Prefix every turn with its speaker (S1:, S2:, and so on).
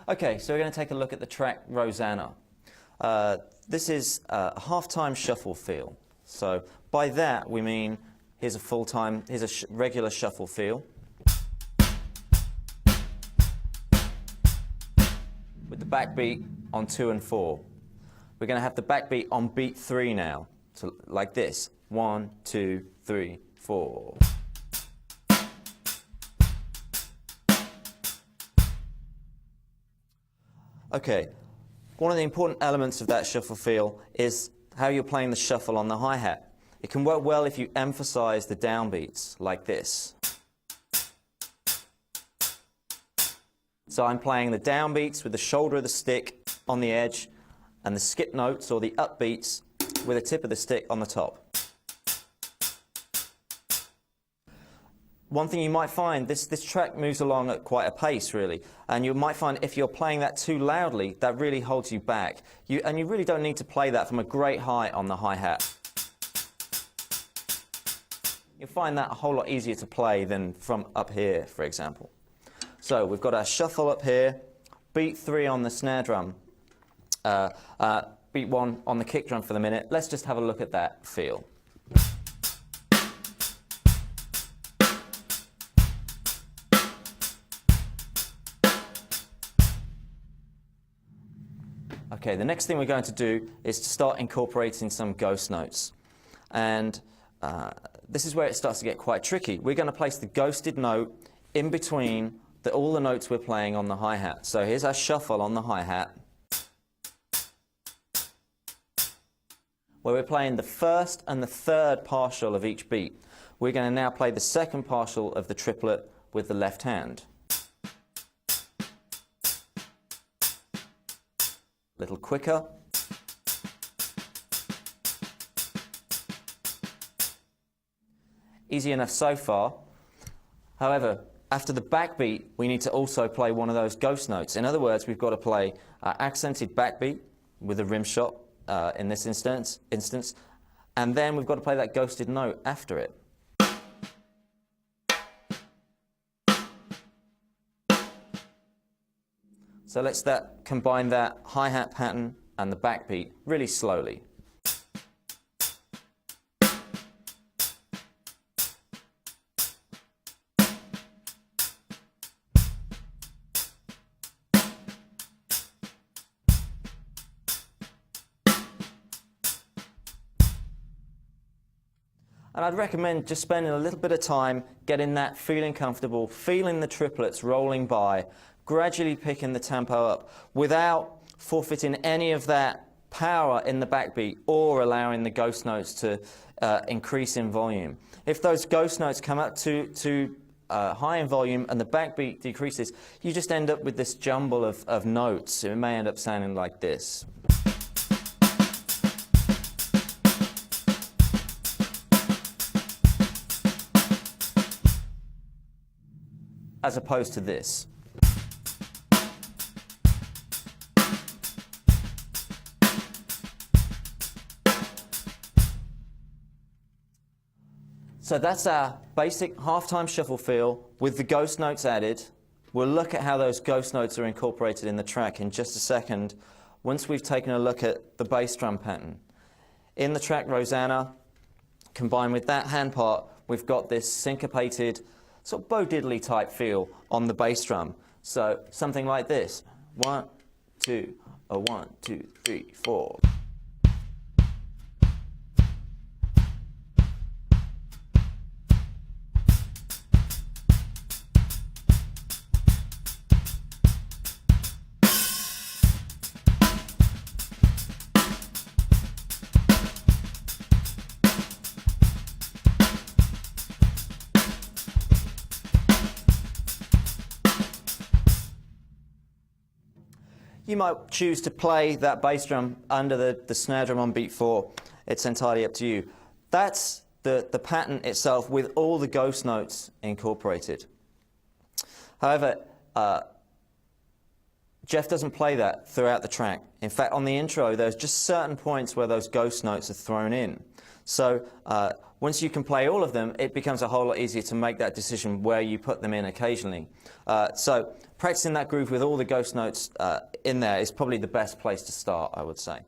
S1: Okay, so we're going to take a look at the track Rosanna. This is a half-time shuffle feel. So by that we mean here's a regular shuffle feel with the backbeat on 2 and 4. We're going to have the backbeat on beat 3 now, so like this: 1, 2, 3, 4. Okay, one of the important elements of that shuffle feel is how you're playing the shuffle on the hi-hat. It can work well if you emphasize the downbeats, like this. So I'm playing the downbeats with the shoulder of the stick on the edge, and the skip notes or the upbeats with the tip of the stick on the top. One thing you might find, this track moves along at quite a pace, really, and you might find if you're playing that too loudly, that really holds you back. And you really don't need to play that from a great height on the hi-hat. You'll find that a whole lot easier to play than from up here, for example. So we've got our shuffle up here, beat 3 on the snare drum, beat 1 on the kick drum for the minute. Let's just have a look at that feel. Okay, the next thing we're going to do is to start incorporating some ghost notes. And this is where it starts to get quite tricky. We're going to place the ghosted note in between all the notes we're playing on the hi-hat. So here's our shuffle on the hi-hat, where we're playing the first and the third partial of each beat. We're going to now play the second partial of the triplet with the left hand. A little quicker. Easy enough so far. However, after the backbeat, we need to also play one of those ghost notes. In other words, we've got to play accented backbeat with a rim shot in this instance, and then we've got to play that ghosted note after it. So let's combine that hi-hat pattern and the backbeat really slowly. And I'd recommend just spending a little bit of time getting that feeling comfortable, feeling the triplets rolling by, gradually picking the tempo up without forfeiting any of that power in the backbeat or allowing the ghost notes to increase in volume. If those ghost notes come up too high in volume and the backbeat decreases, you just end up with this jumble of notes. It may end up sounding like this. As opposed to this. So that's our basic half-time shuffle feel with the ghost notes added. We'll look at how those ghost notes are incorporated in the track in just a second, once we've taken a look at the bass drum pattern. In the track Rosanna, combined with that hand part, we've got this syncopated, sort of Bo Diddley type feel on the bass drum. So something like this: 1, 2, 1, 2, 3, 4. You might choose to play that bass drum under the snare drum on beat 4. It's entirely up to you. That's the pattern itself with all the ghost notes incorporated. However, Jeff doesn't play that throughout the track. In fact, on the intro, there's just certain points where those ghost notes are thrown in. So once you can play all of them, it becomes a whole lot easier to make that decision where you put them in occasionally. So practicing that groove with all the ghost notes in there is probably the best place to start, I would say.